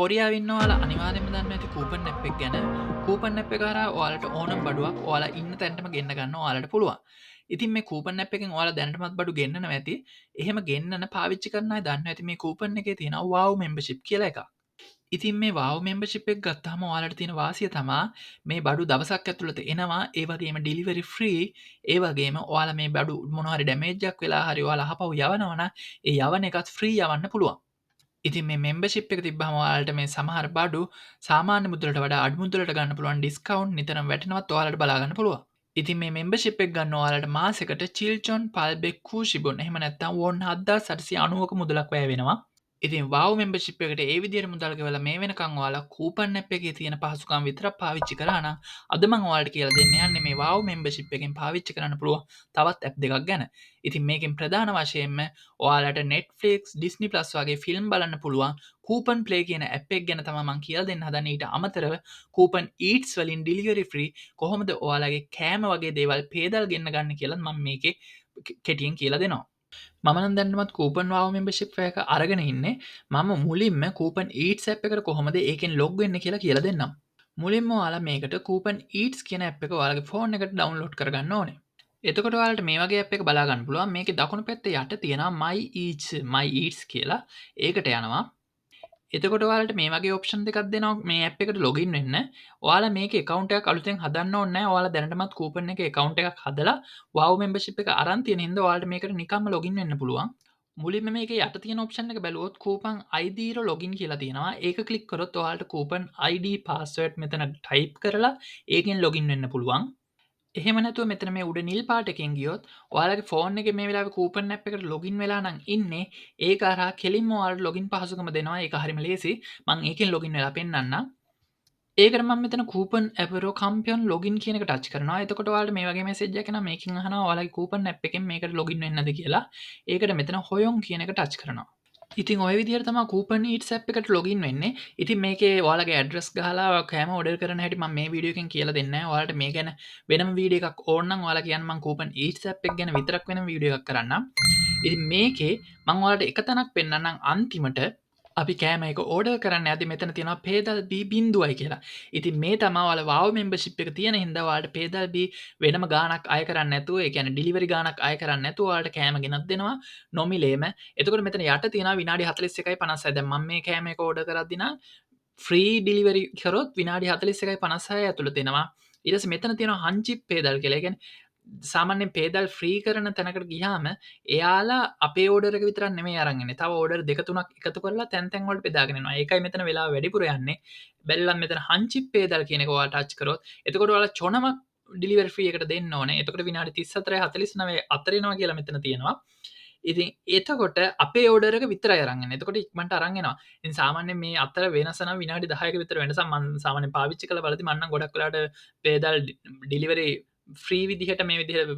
කොරියාව ඉන්න ඔයාලා අනිවාර්යෙන්ම දන්න ඇති කූපන් ඇප් එක ගැන. කූපන් ඇප් එක හරහා ඔයාලට ඕනම් බඩුවක් ඔයාලා ඉන්න තැනටම ගෙන්න ගන්න ඔයාලට පුළුවන්. ඉතින් මේ කූපන් ඇප් එකෙන් ඔයාලා දැනටමත් බඩු ගෙන්නනවා ඇති. එහෙම ගෙන්නන පාවිච්චි කරන අය දන්නවා ඇති මේ කූපන් එකේ තියෙනවා wow membership කියලා එකක්. ඉතින් මේ wow membership එක ගත්තාම ඔයාලට තියෙන වාසිය තමා මේ බඩු දවසක් ඇතුළත එනවා. ඒ වගේම delivery free. ඒ වගේම ඔයාලා මේ බඩු මොනවා හරි damage එකක් වෙලා හරි ඔයාලා අහපහු යවනවා නම් ඒ යවන එකත් free යවන්න පුළුවන්. ඉතින් මේ මෙම්බර්ෂිප් එක තිබ්බහම ඔයාලට මේ සමහර බඩු සාමාන්‍ය මුදලට වඩා අඩු මුදලට ගන්න පුළුවන් ඩිස්කවුන්ට් නිතරම වැටෙනවත් ඔයාලට බලා ගන්න පුළුවන්. ඉතින් මේ මෙම්බර්ෂිප් එක ගන්න ඔයාලට මාසෙකට චිල්චොන් පල්බෙක් කූෂිබොන් එහෙම නැත්නම් වොන් 7890ක මුදලක් වැය වෙනවා. ඉතින් wow membership එකට ඒ විදිහට මුදල් ගෙවලා මේ වෙනකන් ඔයාලා කූපන් ඇප් එකේ තියෙන පහසුකම් විතරක් පාවිච්චි කරා නම් අද මම ඔයාලට කියලා දෙන්න යන්නේ මේ wow membership එකෙන් පාවිච්චි කරන්න පුළුවන් තවත් ඇප් දෙකක් ගැන. ඉතින් මේකෙන් ප්‍රධාන වශයෙන්ම ඔයාලට Netflix, Disney Plus වගේ ෆිල්ම් බලන්න පුළුවන් කූපන් ප්ලේ කියන ඇප් එක ගැන තමයි මම කියලා දෙන්න හදන්නේ. ඊට අමතරව කූපන් eats වලින් delivery free කොහොමද ඔයාලගේ කෑම වගේ දේවල් පේදල් ගෙන්න ගන්න කියලා මම මේකේ කෙටියෙන් කියලා දෙනවා. මම දැන්නමත් කූපන් wow membership එක අරගෙන ඉන්නේ. මම මුලින්ම කූපන් eats app එකට කොහොමද ඒකෙන් log වෙන්නේ කියලා කියලා දෙන්නම්. මුලින්ම ඔයාලා මේකට කූපන් eats කියන app එක ඔයාලගේ ෆෝන් එකට download කරගන්න ඕනේ. එතකොට ඔයාලට මේ වගේ app එක බලා ගන්න පුළුවන්. මේකේ දකුණු පැත්තේ යට තියෙනවා my eats කියලා. ඒකට යනවා. එතකොට ඔයාලට මේ වගේ ඔප්ෂන් දෙකක් දෙනවා මේ ඇප් එකට ලොගින් වෙන්න. ඔයාලා මේකේ account එකක් අලුතෙන් හදන්න ඕනේ නැහැ. ඔයාලා දැනටමත් කූපන් එකේ account එකක් හදලා wow membership එක අරන් තියෙන හින්දා ඔයාලට මේකට නිකම්ම ලොගින් වෙන්න පුළුවන්. මුලින්ම මේකේ යට තියෙන ඔප්ෂන් එක බැලුවොත් කූපන් ID ර ලොගින් කියලා තියෙනවා. ඒක ක්ලික් කරොත් ඔයාලට කූපන් ID password මෙතන ටයිප් කරලා ඒකෙන් ලොගින් වෙන්න පුළුවන්. එහෙම නැතුව මෙතන මේ උඩ නිල් පාටකින් ගියොත් ඔයාලගේ ෆෝන් එකේ මේ වෙලාවේ කූපන් ඇප් එකට ලොගින් වෙලා නම් ඉන්නේ. ඒක හරහා කෙලින්ම ඔයාලට ලොගින් පහසුකම දෙනවා. ඒක හරිම ලේසි. මම ඒකෙන් ලොගින් වෙලා පෙන්නන්නම්. ඒකට මම මෙතන කූපන් ඇපරෝ කම්පියන් ලොගින් කියන එක ටච් කරනවා. එතකොට ඔයාලට මේ වගේ මෙසේජ් එකක් එනවා. මේකෙන් අහනවා ඔයාලගේ කූපන් ඇප් එකෙන් මේකට ලොගින් වෙන්නද කියලා. ඒකට මෙතන හොයොන් කියන එක ටච් කරනවා. ඉතින් ඔය විදිහට තමයි කූපන් ඊට්ස් ඇප් එකට ලොගින් වෙන්නේ. ඉතින් මේකේ ඔයාලගේ ඇඩ්‍රස් ගහලා කෑම ඕඩර් කරන හැටි මම මේ වීඩියෝ එකෙන් කියලා දෙන්නේ නැහැ. ඔයාලට මේ ගැන වෙනම වීඩියෝ එකක් ඕන නම් ඔයාලා කියන්න මම කූපන් ඊට්ස් ඇප් එක ගැන විතරක් වෙනම වීඩියෝ එකක් කරන්නම්. ඉතින් මේකේ මම ඔයාලට එක තැනක් පෙන්නන්නම් අන්තිමට අපි කෑම එක ඕඩර් කරන්න යද්දි මෙතන තියෙනවා පේදල් B බිංදුවයි කියලා. ඉතින් මේ තමයි ඔයාලා wow membership එක තියෙන හින්දා ඔයාලට පේදල් B වෙනම ගාණක් අය කරන්න නැතුව ඒ කියන්නේ ඩෙලිවරි ගාණක් අය කරන්න නැතුව ඔයාලට කෑම ගෙනත් දෙනවා නොමිලේම. එතකොට මෙතන යට තියෙනවා විනාඩි 41.56. දැන් මම මේ කෑම එක ඕඩර් කරද්දි නම් ෆ්‍රී ඩිලිවරි කරොත් විනාඩි 41.56 ඇතුළත එනවා. ඊට පස්සේ මෙතන තියෙනවා හන්චිප් පේදල් කියලා. ඒ කියන්නේ සාමාන්‍යයෙන් පේදල් ෆ්‍රී කරන තැනකට ගියාම එයාලා අපේ ඕඩර් එක විතරක් නෙමෙයි අරන් එන්නේ. තව ඕඩර් දෙක තුනක් එකතු කරලා තැන් තැන් වලට බෙදාගෙන එනවා. ඒකයි මෙතන වෙලාව වැඩිපුර යන්නේ. බැලුවම මෙතන හන්චිප් පේදල් කියන එක ඔයාලා ටච් කරොත් එතකොට ඔයාලා චොනමක් ඩිලිවරි ෆ්‍රී එකට දෙන්න ඕනේ. එතකොට විනාඩි 34.49 අතර එනවා කියලා මෙතන තියෙනවා. ඉතින් එතකොට අපේ ඕඩර් එක විතරයි අරන් එන්නේ. එතකොට ඉක්මනට අරන් එනවා. ඉතින් සාමාන්‍යයෙන් මේ අතර වෙනස නම් විනාඩි 10ක විතර වෙනසක් මම සාමාන්‍යයෙන් පාවිච්චි කරලා බලද්දි මම නම් ගොඩක් වෙලාට පේදල් ඩිලිවරි ෆ්‍රී විදිහට මේ විදිහට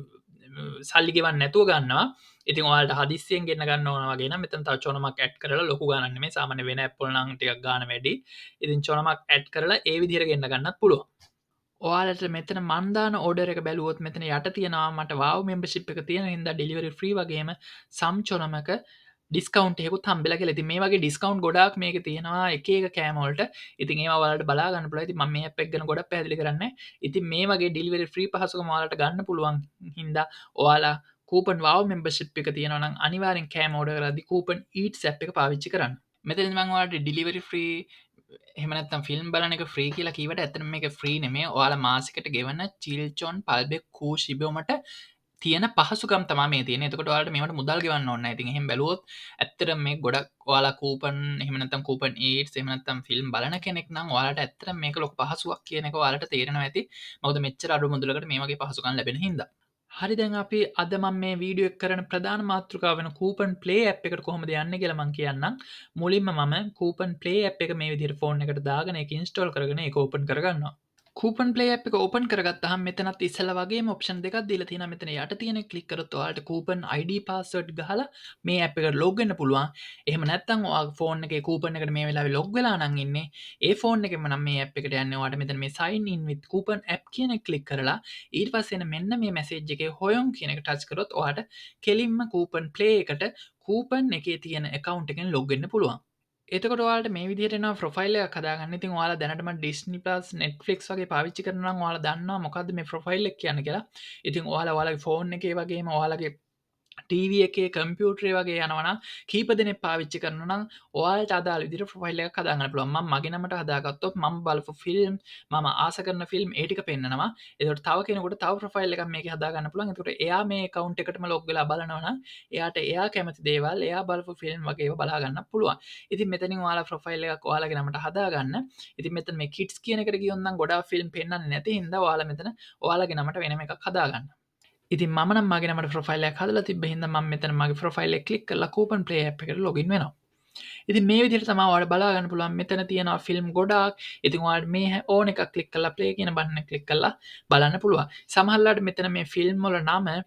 සල්ලි ගෙවන්න නැතුව ගන්නවා. ඉතින් ඔයාලට හදිස්සියෙන් ගෙන්න ගන්න ඕන වගේ නම් මෙතන තව චොනමක් ඇඩ් කරලා ලොකු ගාණක් නෙමෙයි සාමාන්‍ය වෙන ඇප් වල නම් ටිකක් ගාණ වැඩි. ඉතින් චොනමක් ඇඩ් කරලා ඒ විදිහට ගෙන්න ගන්නත් පුළුවන්. ඔයාලට මෙතන මන් දාන ඕඩර් එක බැලුවොත් මෙතන යට තියෙනවා මට wow membership එක තියෙන හින්දා delivery free වගේම සම් චොනමක ඩිස්කවුන්ට් එකකුත් හම්බෙලා කියලා. ඉතින් මේ වගේ ඩිස්කවුන්ට් ගොඩාක් මේකේ තියෙනවා එක එක කෑම වලට. ඉතින් ඒවා ඔයාලට බලා ගන්න පුළුවන්. ඉතින් මම මේ ඇප් එක ගැන ගොඩක් පැහැදිලි කරන්නේ. ඉතින් මේ වගේ delivery free පහසුකම ඔයාලට ගන්න පුළුවන් හින්දා ඔයාලා කූපන් wow membership එක තියෙනවා නම් අනිවාර්යෙන් කෑම ඕඩර් කරද්දී කූපන් eats app එක පාවිච්චි කරන්න. මෙතනදි මම ඔයාලට delivery free එහෙම නැත්නම් ෆිල්ම් බලන එක ෆ්‍රී කියලා කිව්වට ඇත්තටම මේක ෆ්‍රී නෙමෙයි. ඔයාලා මාසෙකට ගෙවන චිල්චොන් පල්බෙක් කූ ශිබෝමට තියෙන පහසුකම් තමයි මේ තියෙන්නේ. එතකොට ඔයාලට මේවට මුදල් ගෙවන්න ඕනේ නැහැ. ඉතින් එහෙම බැලුවොත් ඇත්තටම මේ ගොඩක් ඔයාලා කූපන් එහෙම නැත්නම් කූපන් ඊට්ස් එහෙම නැත්නම් ෆිල්ම් බලන කෙනෙක් නම් ඔයාලට ඇත්තටම මේක ලොකු පහසුවක් කියන එක ඔයාලට තේරෙනවා ඇති. මොකද මෙච්චර අඩු මුදලකට මේ වගේ පහසුකම් ලැබෙන හින්දා. හරි දැන් අපි අද මම මේ වීඩියෝ එක කරන ප්‍රධාන මාතෘකාව වෙන කූපන් ප්ලේ ඇප් එකට කොහොමද යන්නේ කියලා මම කියන්නම්. මුලින්ම මම කූපන් ප්ලේ ඇප් එක මේ විදිහට ෆෝන් එකට දාගෙන ඒක ඉන්ස්ටෝල් කරගෙන ඒක ඕපන් කරගන්නවා. කූපන් ප්ලේ ඇප් එක ඕපන් කරගත්තාම මෙතනත් ඉස්සෙල්ලා වගේම ඔප්ෂන් දෙකක් දීලා තියෙනවා. මෙතන යට තියෙන ක්ලික් කරොත් ඔයාලට කූපන් ID පාස්වර්ඩ් ගහලා මේ ඇප් එකට ලොග් වෙන්න පුළුවන්. එහෙම නැත්නම් ඔයාගේ ෆෝන් එකේ කූපන් එකට මේ වෙලාවේ ලොග් වෙලා නම් ඉන්නේ. ඒ ෆෝන් එකෙන්ම නම් මේ ඇප් එකට යන්නේ. ඔයාලට මෙතන මේ sign in with coupon app කියන එක ක්ලික් කරලා ඊට පස්සේ එන මෙන්න මේ මැසේජ් එකේ හොයොන් කියන එක ටච් කරොත් ඔයාලට කෙලින්ම කූපන් ප්ලේ එකට කූපන් එකේ තියෙන account එකෙන් ලොග් වෙන්න පුළුවන්. එතකොට ඔයාලට මේ විදිහට එනවා ප්‍රොෆයිල් එකක් හදාගන්න. ඉතින් ඔයාලා දැනටම Disney Plus, Netflix වගේ පාවිච්චි කරනවා නම් ඔයාලා දන්නවා මොකද්ද මේ ප්‍රොෆයිල් එක කියන්නේ කියලා. ඉතින් ඔයාලා ඔයාලගේ ෆෝන් එකේ වගේම ඔයාලගේ ටීව එකේ කම්පියුටරේ වගේ යනවනම් කීප දෙනෙක් පාවිච්චි කරනවා නම් ඔයාලට අදාළ විදිහට ප්‍රොෆයිල් එකක් හදාගන්න පුළුවන්. මම මගේ නමට හදාගත්තොත් මම බලපු ෆිල්ම්, මම ආස කරන ෆිල්ම් ඒ ටික පෙන්නනවා. එතකොට තව කෙනෙකුට තව ප්‍රොෆයිල් එකක් මේකේ හදාගන්න පුළුවන්. එතකොට එයා මේ account එකටම log වෙලා බලනවා නම් එයාට එයා කැමති දේවල්, එයා බලපු ෆිල්ම් වගේ ඒවා බලා ගන්න පුළුවන්. ඉතින් මෙතනින් ඔයාලා ප්‍රොෆයිල් එකක් ඔයාලගේ නමට හදාගන්න. ඉතින් මෙතන මේ කිඩ්ස් කියන එකට ගියොත් නම් ගොඩාක් ෆිල්ම් පෙන්වන්නේ නැති හින්දා ඔයාලා මෙතන ඔයාලගේ නමට වෙනම එකක් හදාගන්න. ඉතින් මම නම් මගේ නමට ප්‍රොෆයිල් එකක් හදලා තිබ්බ හින්දා මම මෙතන මගේ ප්‍රොෆයිල් එක ක්ලික් කරලා Coupon Play app එකට login වෙනවා. ඉතින් මේ විදිහට තමයි ඔයාලට බලා ගන්න පුළුවන්. මෙතන තියෙනවා ෆිල්ම් ගොඩාක්. ඉතින් ඔයාලට මේ ඕන එකක් ක්ලික් කරලා play කියන බටන් එක ක්ලික් කරලා බලන්න පුළුවන්. සමහරවිට මෙතන මේ ෆිල්ම් වල නම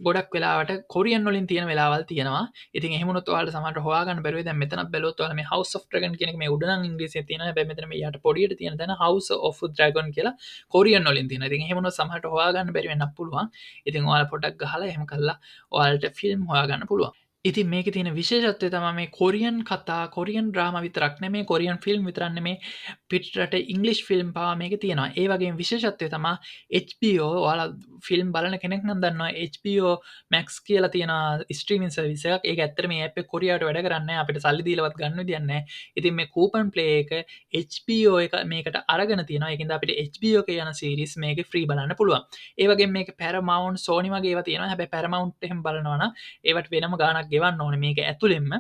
ගොඩක් වෙලාවට කොරියන් වලින් තියෙන වෙලාවල් තියෙනවා. ඉතින් එහෙම වුණොත් ඔයාලට සමහරට හොයාගන්න බැරුවේ. දැන් මෙතනත් බැලුවොත් ඔයාලා මේ House of Dragon කියන එක මේ උඩ නම් ඉංග්‍රීසියෙන් තියෙනවා. හැබැයි මෙතන මේ යට පොඩියට තියෙන තැන House of Dragon කියලා කොරියන් වලින් තියෙනවා. ඉතින් එහෙම වුණොත් සමහරට හොයාගන්න බැරි වෙන්නත් පුළුවන්. ඉතින් ඔයාලා පොඩ්ඩක් ගහලා එහෙම කරලා ඔයාලට ෆිල්ම් හොයාගන්න පුළුවන්. ඉතින් මේකේ තියෙන විශේෂත්වය තමයි මේ කොරියන් කතා, කොරියන් ඩ්‍රාමා විතරක් නෙමෙයි, කොරියන් ෆිල්ම් විතරක් නෙමෙයි, පිටරට ඉංග්‍රීසි ෆිල්ම් පවා මේකේ තියෙනවා. ඒ වගේම විශේෂත්වය තමයි HBO. ඔයාලා ෆිල්ම් බලන කෙනෙක් නම් දන්නවා HBO Max කියලා තියෙන ස්ට්‍රීමින් සර්විස් එකක්. ඒක ඇත්තට මේ ඇප් එක කොරියාවට වැඩ කරන්නේ නැහැ. අපිට සල්ලි දීලවත් ගන්න විදියක් නැහැ. ඉතින් මේ Coupon Play එක HBO එක මේකට අරගෙන තියෙනවා. ඒකින්ද අපිට HBO එකේ යන සීරීස් මේකේ ෆ්‍රී බලන්න පුළුවන්. ඒ වගේම මේක Paramount, Sony වගේ ඒවා තියෙනවා. හැබැයි Paramount එහෙම බලනවා නම් ඒවට වෙනම ගාණක් ගෙවන්න ඕනේ මේක ඇතුළෙන්ම.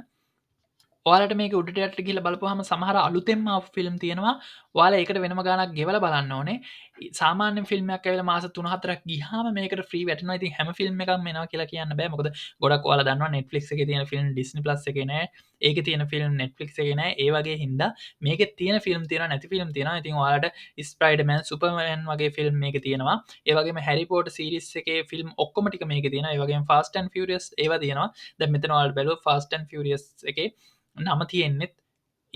ඔයාලට මේක උඩට යටට ගිහලා බලපුවාම සමහර අලුතෙන්ම ආපු ෆිල්ම් තියෙනවා. ඔයාලා ඒකට වෙනම ගාණක් ගෙවලා බලන්න ඕනේ. සාමාන්‍ය ෆිල්ම් එකක් ඇවිල්ලා මාස 3-4ක් ගියාම මේකට ෆ්‍රී වැටෙනවා. ඉතින් හැම ෆිල්ම් එකක්ම එනවා කියලා කියන්න බෑ. මොකද ගොඩක් ඔයාලා දන්නවා Netflix එකේ තියෙන ෆිල්ම් Disney Plus එකේ නෑ. ඒකේ තියෙන ෆිල්ම් Netflix එකේ නෑ. ඒ වගේ හින්දා මේකේ තියෙන ෆිල්ම් තියෙනවා, නැති ෆිල්ම් තියෙනවා. ඉතින් ඔයාලට Spider-Man, Superman වගේ ෆිල්ම් මේකේ තියෙනවා. ඒ වගේම Harry Potter series එකේ ෆිල්ම් ඔක්කොම ටික මේකේ තියෙනවා. ඒ වගේම Fast and Furious ඒවා තියෙනවා. දැන් මෙතන ඔයාලට බලුවා Fast and Furious එකේ නම තියෙන්නෙත්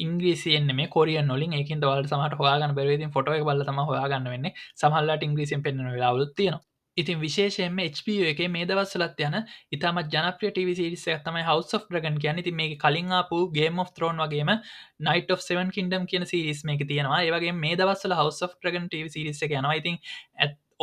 ඉංග්‍රීසියෙන් නෙමෙයි කොරියන් වලින්. ඒකින්ද ඔයාලට සමහරට හොයාගන්න බැරි වෙයි. ඉතින් ෆොටෝ එක බලලා තමයි හොයාගන්න වෙන්නේ. සමහරලාට ඉංග්‍රීසියෙන් පෙන්වන වෙලාවලුත් තියෙනවා. ඉතින් විශේෂයෙන්ම HBO එකේ මේ දවස්වලත් යන ඉතාමත් ජනප්‍රිය TV සීරීස් එකක් තමයි House of Dragon කියන්නේ. ඉතින් මේකේ කලින් ආපු Game of Thrones වගේම Night of Seven Kingdom කියන සීරීස් මේකේ තියෙනවා. ඒ වගේම මේ දවස්වල House of Dragon TV series එක යනවා. ඉතින්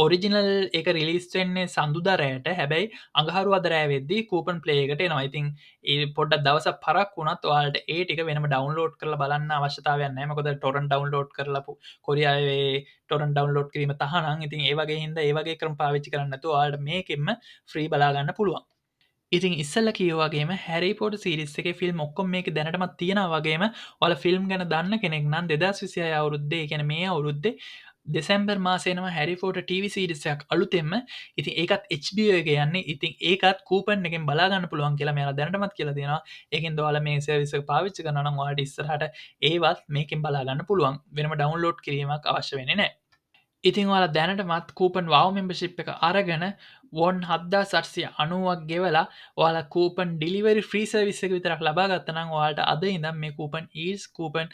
ඔරිජිනල් එක රිලිස් වෙන්නේ සඳුදා රෑට. හැබැයි අඟහරුවාදා රෑ වෙද්දී Coupon Play එකට එනවා. ඉතින් ඒ පොඩ්ඩක් දවසක් පරක් වුණත් ඔයාලට ඒ ටික වෙනම ඩවුන්ලෝඩ් කරලා බලන්න අවශ්‍යතාවයක් නැහැ. මොකද ටොරන්ට් ඩවුන්ලෝඩ් කරලා කොරියාවේ ටොරන්ට් ඩවුන්ලෝඩ් කිරීම තහනම්. ඉතින් ඒ වගේ හින්දා ඒ වගේ ක්‍රම පාවිච්චි කරන්න නැතුව ඔයාලට මේකෙන්ම ෆ්‍රී බලා ගන්න පුළුවන්. ඉතින් ඉස්සල්ලා කිව්වා වගේම Harry Potter series එකේ ෆිල්ම් ඔක්කොම මේකේ දැනටමත් තියෙනවා වගේම ඔයාලා ෆිල්ම් ගැන දන්න කෙනෙක් නම් 2026 අවුරුද්දේ, ඒ කියන්නේ මේ අවුරුද්දේ දෙසැම්බර් මාසේ එනවා Harry Potter TV series එකක් අලුතෙන්ම. ඉතින් ඒකත් HBO එකේ යන්නේ. ඉතින් ඒකත් coupon එකෙන් බලා ගන්න පුළුවන් කියලා මෙයාලා දැනටමත් කියලා තියෙනවා. ඒකෙන්ද ඔයාලා මේ සර්විස් එක පාවිච්චි කරනවා නම් ඔයාලට ඉස්සරහට ඒවත් මේකෙන් බලා ගන්න පුළුවන්. වෙනම ඩවුන්ලෝඩ් කිරීමක් අවශ්‍ය වෙන්නේ නැහැ. ඉතින් ඔයාලා දැනටමත් Coupon Wow membership එක අරගෙන won 7890ක් ගෙවලා ඔයාලා Coupon delivery free service එක විතරක් ලබා ගත්තා නම් ඔයාලට අද ඉඳන් මේ Coupon Eats, Coupon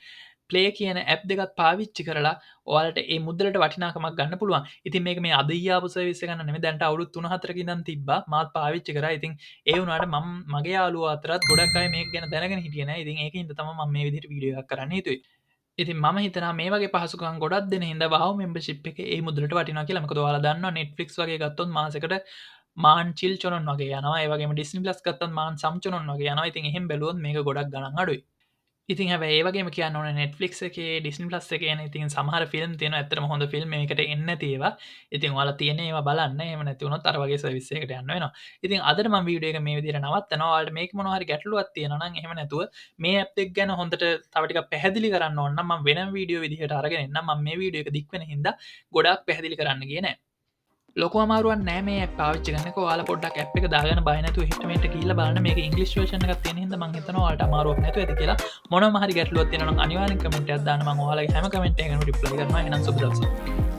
Play කියන app දෙකත් පාවිච්චි කරලා ඔයාලට මේ මුදලට වටිනාකමක් ගන්න පුළුවන්. ඉතින් මේක මේ අද ඊයාපු සර්විස් එක නෙමෙයි. දැන්ට අවුරුදු 3-4ක ඉඳන් තිබ්බා. මාත් පාවිච්චි කරා. ඉතින් ඒ වුණාට මම මගේ යාළුවෝ අතරත් ගොඩක් අය මේක ගැන දැනගෙන හිටියේ නෑ. ඉතින් ඒකින්ද තමයි මම මේ විදිහට වීඩියෝ එකක් කරන්න හිතුවේ. ඉතින් මම හිතනවා මේ වගේ පහසුකම් ගොඩක් දෙන හින්දා wow membership එකේ ඒ මුදලට වටිනවා කියලා. මොකද ඔයාලා දන්නවා Netflix වගේ ගත්තොත් මාසෙකට මාන් චිල් චොනන් වගේ යනවා. ඒ වගේම Disney Plus ගත්තොත් මාන් සම් චොනන් වගේ යනවා. ඉතින් එහෙම බැලුවොත් මේක ගොඩක් ගණන් අඩුයි. ඉතින් හැබැයි ඒ වගේම කියන්න ඕනේ Netflix එකේ Disney Plus එකේ එන ඉතින් සමහර ෆිල්ම් තියෙනවා ඇත්තටම හොඳ ෆිල්ම් මේකට එන්නේ නැති ඒවා. ඉතින් ඔයාලා තියෙන ඒවා බලන්න. එහෙම නැති වුණොත් අර වගේ සර්විස් එකකට යන්න වෙනවා. ඉතින් අදට මම වීඩියෝ එක මේ විදිහට නවත්තනවා. ඔයාලට මේක මොනවා හරි ගැටලුවක් තියෙනවා නම් එහෙම නැතුව මේ ඇප් එක ගැන හොඳට තව ටිකක් පැහැදිලි කරන්න ඕන නම් මම වෙනම වීඩියෝ විදිහට අරගෙන එන්නම්. මම මේ වීඩියෝ එක දික් වෙන හින්දා ගොඩාක් පැහැදිලි කරන්න ගියේ නැහැ. ලොකු අමාරුවක් නෑ මේ ඇප් පාවිච්චි කරනකොට. ඔයාලා පොඩ්ඩක් ඇප් එක දාගෙන බය නැතුව හිටමෙන්ට ගිහිල්ලා බලන්න. මේක ඉංග්‍රීසි වර්ෂන් එකක් තියෙන හින්දා මම හිතනවා ඔයාලට අමාරුවක් නැතුව ඇති කියලා. මොනම හරි ගැටලුවක් තියෙනවා නම් අනිවාර්යෙන් කමෙන්ට් එකක් දාන්න. මම ඔයාලගේ හැම කමෙන්ට් එකකටම රිප්ලයි කරනවා. එහෙනම් සුබ දවසක්.